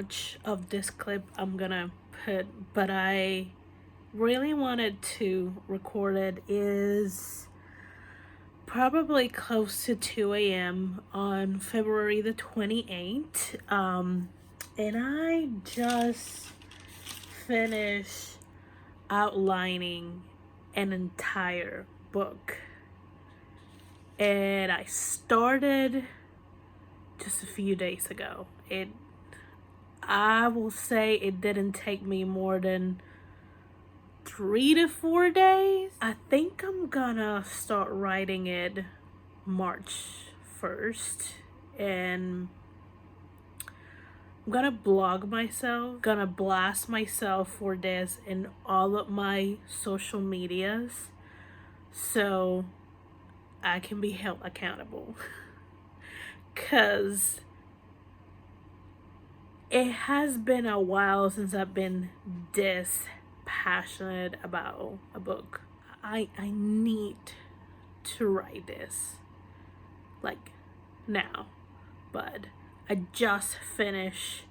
much of this clip I'm gonna put, but I really wanted to record it is probably close to 2 a.m. on February the 28th. And I just finished outlining an entire book. And I started just a few days ago. I will say it didn't take me more than 3 to 4 days. I think I'm gonna start writing it March 1st, and I'm gonna blog myself, gonna blast myself for this in all of my social medias so I can be held accountable. Cause it has been a while since I've been this passionate about a book. I need to write this like now, but I just finished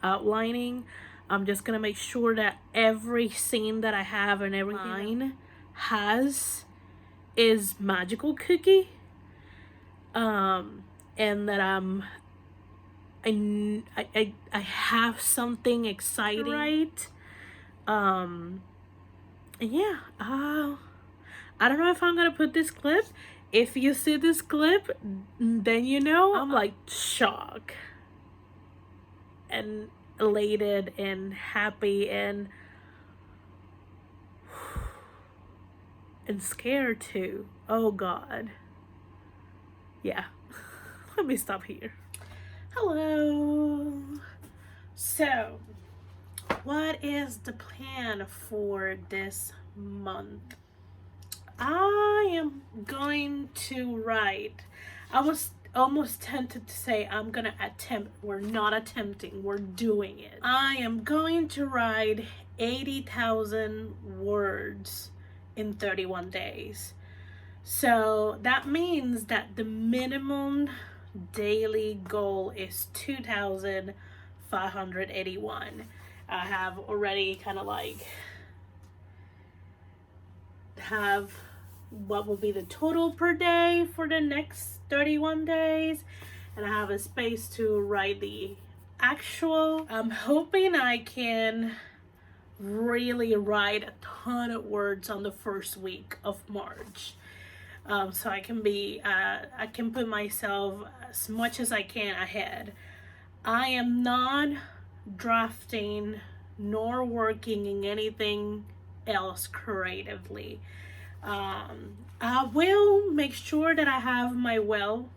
outlining. I'm just gonna make sure that every scene that I have and everything mine has is magical cookie, and that I have something exciting, right? Yeah, I don't know if I'm gonna put this clip. If you see this clip, then you know I'm like shocked and elated and happy and scared too. Oh God. Yeah. Let me stop here. Hello. So, what is the plan for this month? I am going to write. I was almost tempted to say I'm gonna attempt. We're not attempting, we're doing it. I am going to write 80,000 words in 31 days. So that means that the minimum daily goal is 2,581. I have already kind of like have what will be the total per day for the next 31 days, and I have a space to write the actual. I'm hoping I can really write a ton of words on the first week of March. So I can put myself as much as I can ahead. I am not drafting nor working in anything else creatively. I will make sure that I have my well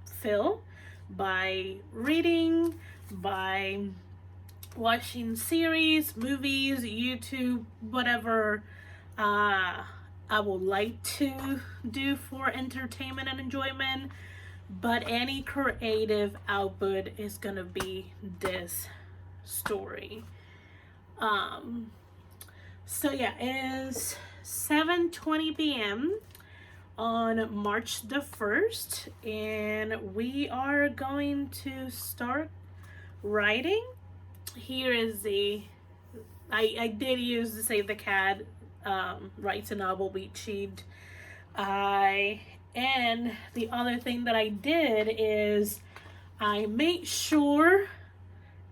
fill by reading, by watching series, movies, YouTube, whatever I would like to do for entertainment and enjoyment, but any creative output is gonna be this story. So yeah, it is 7:20 p.m. on March the 1st, and we are going to start writing. Here is I did use the Save the Cat writes a novel beat sheet. And the other thing that I did is I made sure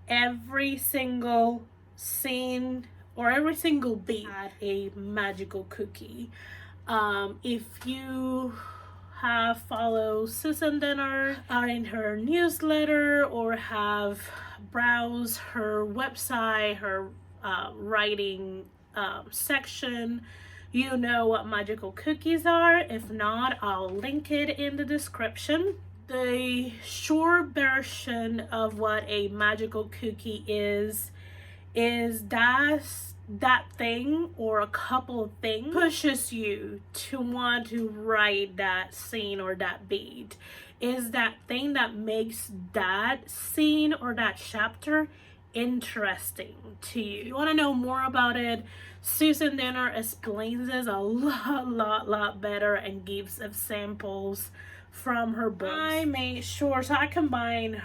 every single scene or every single beat had a magical cookie. If you have followed Susan Dennard in her newsletter or have browsed her website, her writing section, you know what magical cookies are. If not, I'll link it in the description. The short version of what a magical cookie is that thing or a couple of things pushes you to want to write that scene or that beat. Is that thing that makes that scene or that chapter interesting to you. If you want to know more about it, Susan Dennard explains this a lot better and gives examples from her books. I made sure, so I combine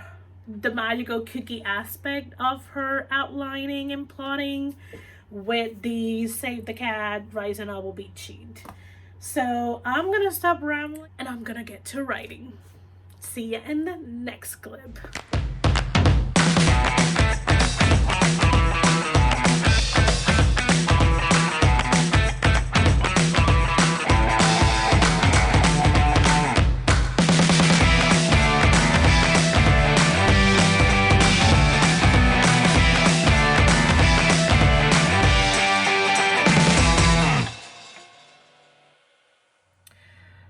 the magical cookie aspect of her outlining and plotting with the save the cat, rise and I will be cheat. So I'm gonna stop rambling and I'm gonna get to writing. See ya in the next clip.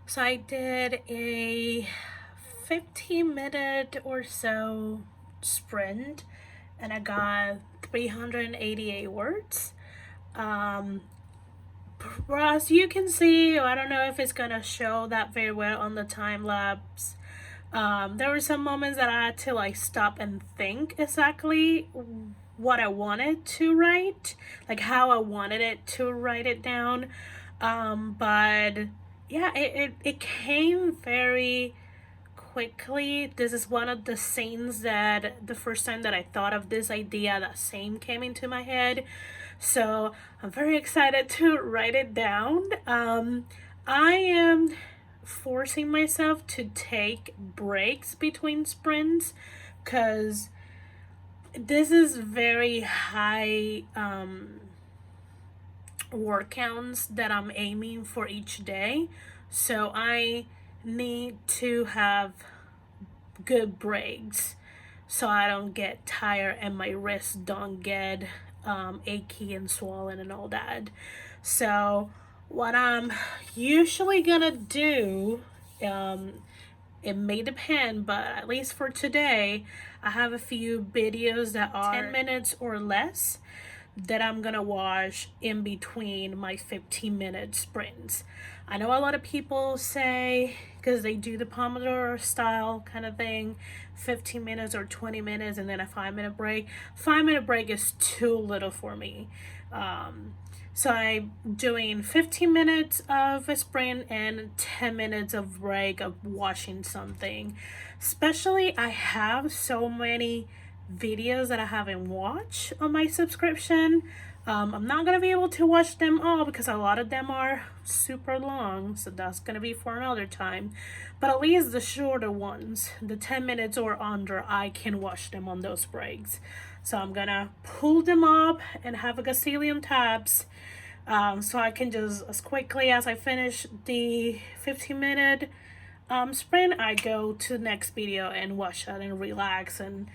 So I did a 15-minute or so sprint and I got 388 words. As you can see, I don't know if it's gonna show that very well on the time lapse. There were some moments that I had to like stop and think exactly what I wanted to write, like how I wanted it to write it down. But yeah, it came very quickly. This is one of the scenes that the first time that I thought of this idea, that scene came into my head. So I'm very excited to write it down. I am forcing myself to take breaks between sprints because this is very high word counts that I'm aiming for each day. So I need to have good breaks so I don't get tired and my wrists don't get achy and swollen and all that. So what I'm usually gonna do, it may depend, but at least for today, I have a few videos that are 10 minutes or less that I'm gonna watch in between my 15-minute sprints. I know a lot of people say, because they do the Pomodoro style kind of thing, 15 minutes or 20 minutes and then a 5-minute break. 5-minute break is too little for me. So I'm doing 15 minutes of a sprint and 10 minutes of break of watching something. Especially I have so many videos that I haven't watched on my subscription. I'm not gonna be able to watch them all because a lot of them are super long, so that's gonna be for another time. But at least the shorter ones, the 10 minutes or under, I can watch them on those breaks. So I'm gonna pull them up and have a gazillion tabs, so I can just, as quickly as I finish the 15-minute sprint, I go to the next video and watch that and relax, and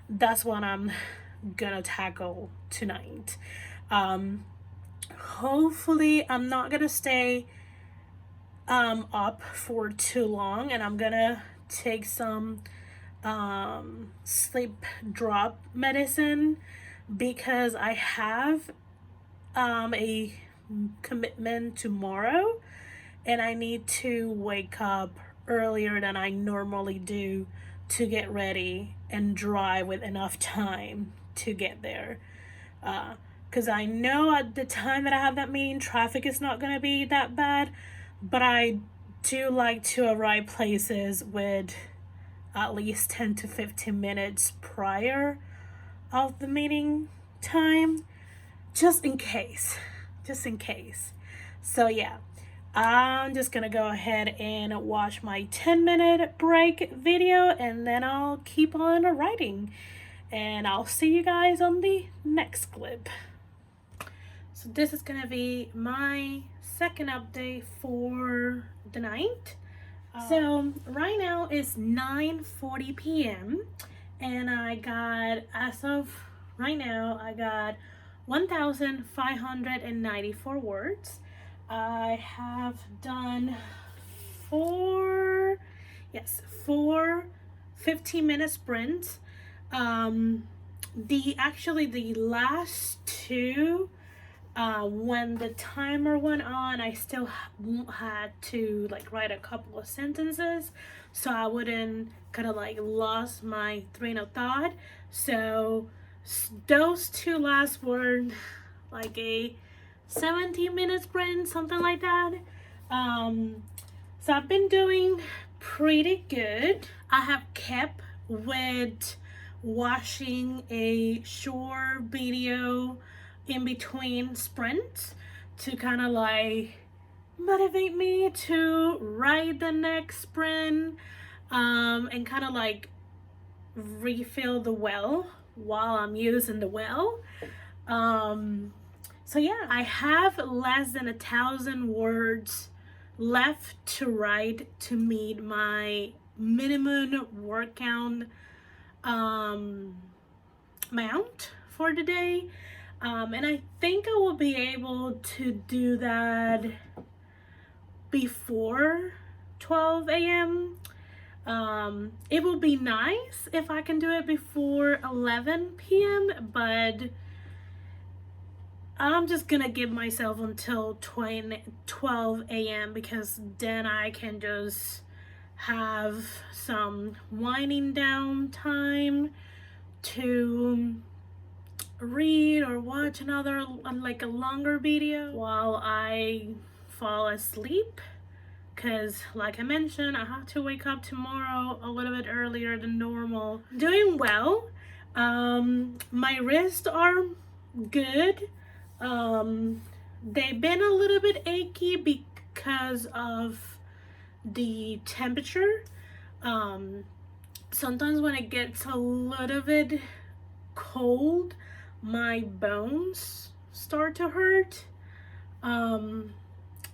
that's what I'm gonna tackle tonight. Hopefully I'm not gonna stay up for too long, and I'm gonna take some sleep drop medicine because I have a commitment tomorrow and I need to wake up earlier than I normally do to get ready and drive with enough time to get there. Because I know at the time that I have that meeting, traffic is not going to be that bad, but I do like to arrive places with at least 10 to 15 minutes prior of the meeting time, just in case. So yeah, I'm just gonna go ahead and watch my 10-minute break video and then I'll keep on writing, and I'll see you guys on the next clip. So this is gonna be my second update for the night. So right now it's 9:40 p.m. and I got, as of right now, I got 1,594 words. I have done four 15-minute sprints. The last two, when the timer went on, I still had to like write a couple of sentences so I wouldn't kind of like lost my train of thought. So those two last were like a 17-minute sprint, something like that. So I've been doing pretty good. I have kept with watching a short video in between sprints to kind of like motivate me to write the next sprint, and kind of like refill the well while I'm using the well. So yeah, I have less than 1,000 words left to write to meet my minimum word count amount for the day. And I think I will be able to do that before 12 a.m. It would be nice if I can do it before 11 p.m. but I'm just gonna give myself until 12 a.m. because then I can just have some winding down time to read or watch another, like a longer video while I fall asleep, because like I mentioned, I have to wake up tomorrow a little bit earlier than normal. Doing well. My wrists are good. They've been a little bit achy because of the temperature. Sometimes when it gets a little bit cold, my bones start to hurt.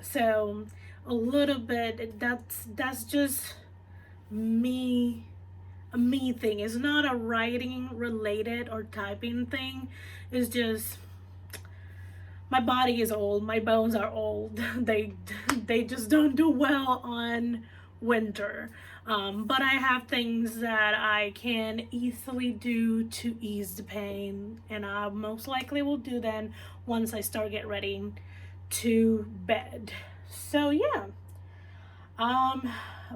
So a little bit, that's just me, a me thing. It's not a writing related or typing thing. It's just my body is old, my bones are old. They just don't do well on winter. But I have things that I can easily do to ease the pain, and I most likely will do then once I start getting ready to bed. So yeah,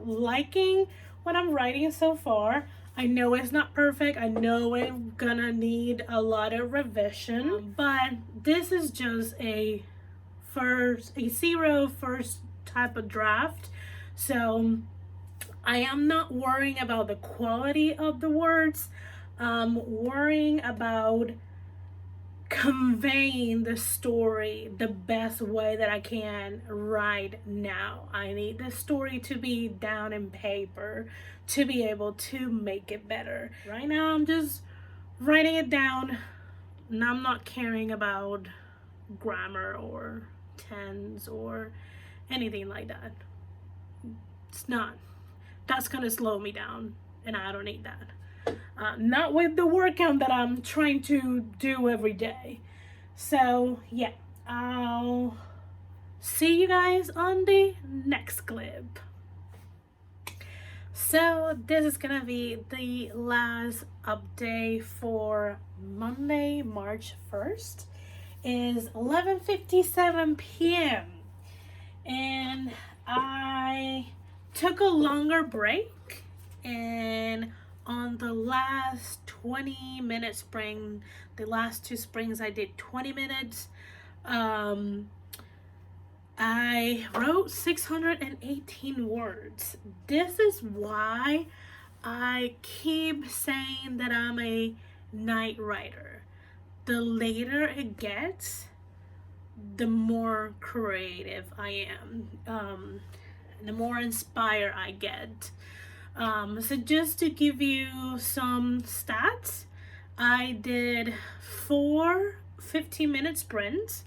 liking what I'm writing so far. I know it's not perfect. I know I'm gonna need a lot of revision, but this is just a zero first type of draft. So I am not worrying about the quality of the words. I'm worrying about conveying the story the best way that I can right now. I need the story to be down in paper to be able to make it better. Right now I'm just writing it down and I'm not caring about grammar or tense or anything like that. It's not. That's gonna slow me down and I don't need that. Not with the workout that I'm trying to do every day. So yeah, I'll see you guys on the next clip. So this is gonna be the last update for Monday, March 1st. It is 11:57 p.m. and I took a longer break, and on the last 20-minute spring, the last two springs I did 20 minutes. I wrote 618 words. This is why I keep saying that I'm a night writer. The later it gets, the more creative I am, the more inspired I get. So just to give you some stats, I did 4 15-minute sprints.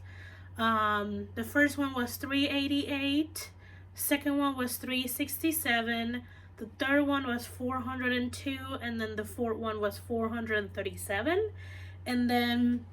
The first one was 388, second one was 367, the third one was 402, and then the fourth one was 437. And then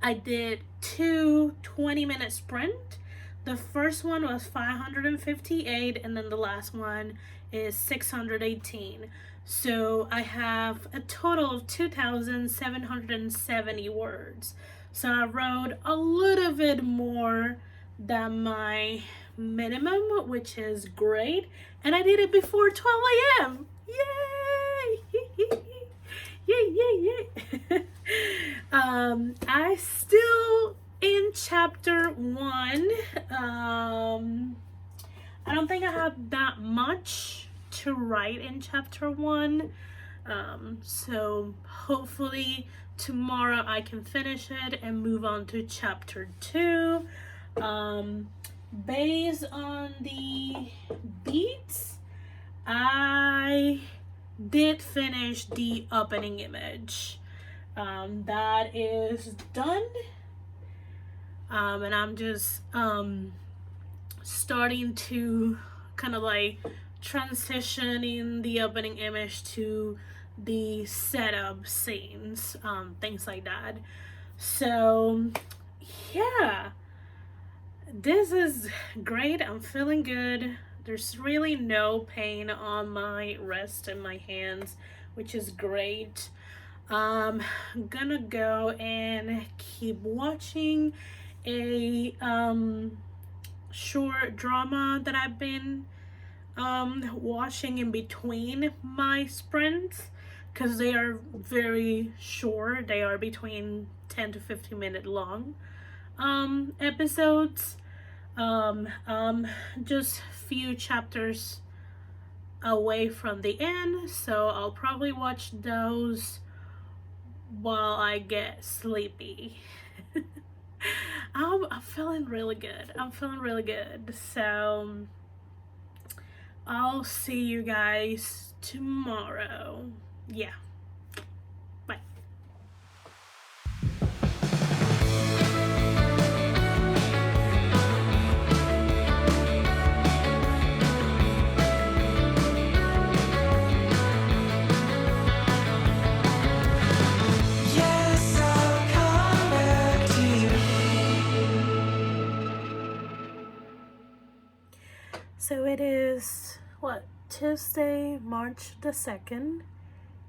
I did 2 20-minute sprints. The first one was 558, and then the last one is 618. So I have a total of 2,770 words. So I wrote a little bit more than my minimum, which is great. And I did it before 12 a.m. Yay! Yay, yay, yay. I still in chapter 1. I don't think I have that much to write in chapter 1. So hopefully tomorrow I can finish it and move on to chapter 2. Based on the beats, I did finish the opening image. That is done. And I'm just starting to kind of like transitioning the opening image to the setup scenes, things like that. So yeah, this is great. I'm feeling good. There's really no pain on my wrist and my hands, which is great. I'm gonna go and keep watching a short drama that I've been watching in between my sprints, because they are very short. They are between 10 to 15-minute long episodes. Just few chapters away from the end, so I'll probably watch those while I get sleepy. I'm feeling really good. I'm feeling really good. So I'll see you guys tomorrow. Yeah. Bye. So it is, Tuesday, March the 2nd.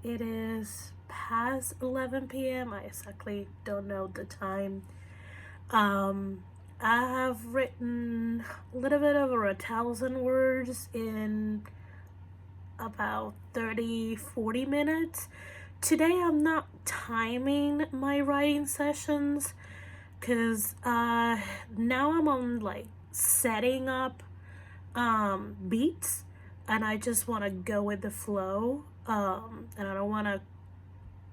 It is past 11 p.m. I exactly don't know the time. I have written a little bit over 1,000 words in about 30-40 minutes. Today I'm not timing my writing sessions because now I'm on like setting up beats, and I just want to go with the flow, and I don't want to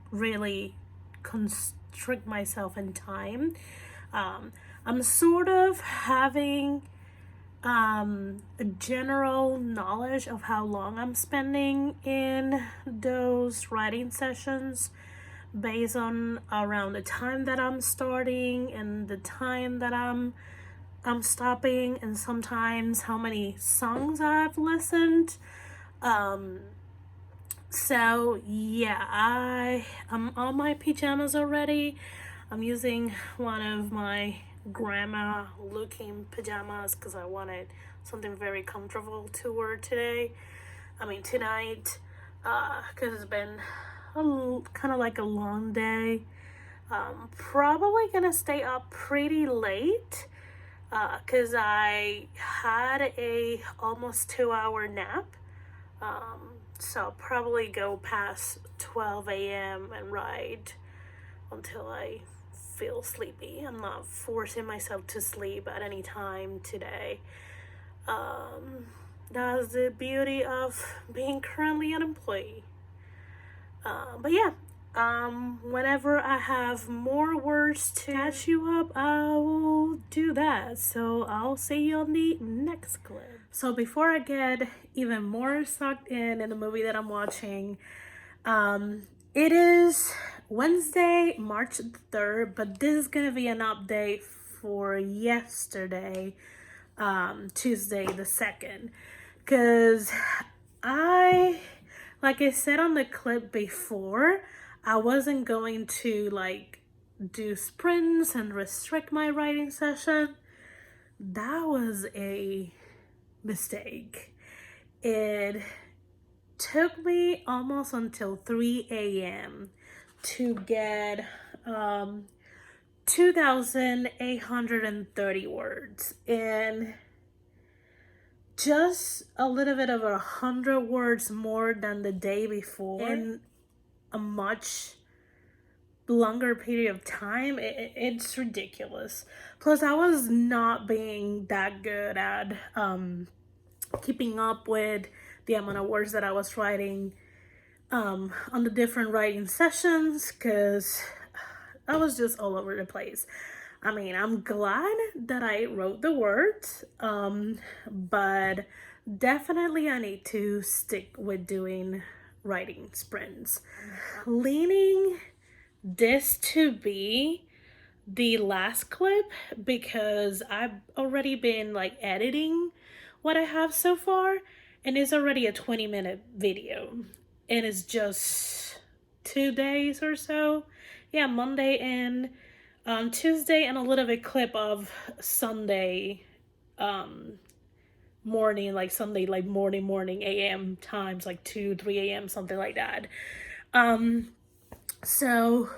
really constrict myself in time. I'm sort of having a general knowledge of how long I'm spending in those writing sessions based on around the time that I'm starting and the time that I'm stopping, and sometimes how many songs I've listened. So yeah, I'm on my pajamas already. I'm using one of my grandma looking pajamas because I wanted something very comfortable to wear tonight, because it's been kind of like a long day. Probably gonna stay up pretty late, because I had a almost 2-hour nap, so I'll probably go past 12 a.m. and write until I feel sleepy. I'm not forcing myself to sleep at any time today. That's the beauty of being currently unemployed. But yeah, whenever I have more words to catch you up, I will do that. So I'll see you on the next clip. So before I get even more sucked in the movie that I'm watching, it is Wednesday, March 3rd, but this is gonna be an update for yesterday, Tuesday the 2nd, because like I said on the clip before, I wasn't going to like do sprints and restrict my writing session. That was a mistake. It took me almost until 3 a.m. to get 2,830 words, and just a little bit over 100 words more than the day before in a much longer period of time. It's ridiculous. Plus, I was not being that good at keeping up with the amount of words that I was writing on the different writing sessions, because I was just all over the place. I mean, I'm glad that I wrote the words, but definitely I need to stick with doing writing sprints. Leaning this to be the last clip because I've already been like editing what I have so far, and it's already a 20-minute video, and it's just 2 days or so. Yeah, Monday and Tuesday, and a little bit clip of Sunday morning, like Sunday, like morning AM times, like 2-3 a.m., something like that. So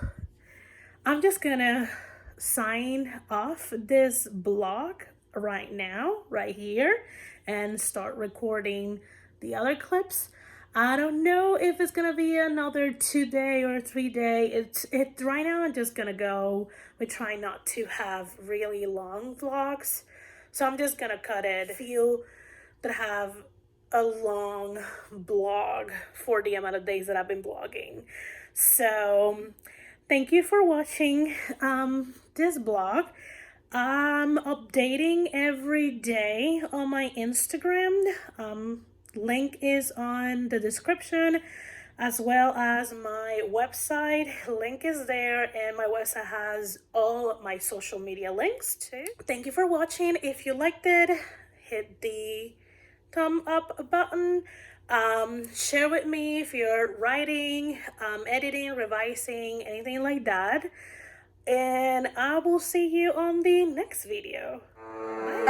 I'm just gonna sign off this blog right now, right here, and start recording the other clips. I don't know if it's gonna be another 2-day or 3-day. It right now I'm just gonna go. We try not to have really long vlogs, so I'm just gonna cut it. Feel that have a long blog for the amount of days that I've been blogging. So thank you for watching this blog. I'm updating every day on my Instagram. Link is on the description, as well as my website. Link is there, and my website has all my social media links too. Thank you for watching. If you liked it, hit the thumb up button. Share with me if you're writing, editing, revising, anything like that. And I will see you on the next video. Bye.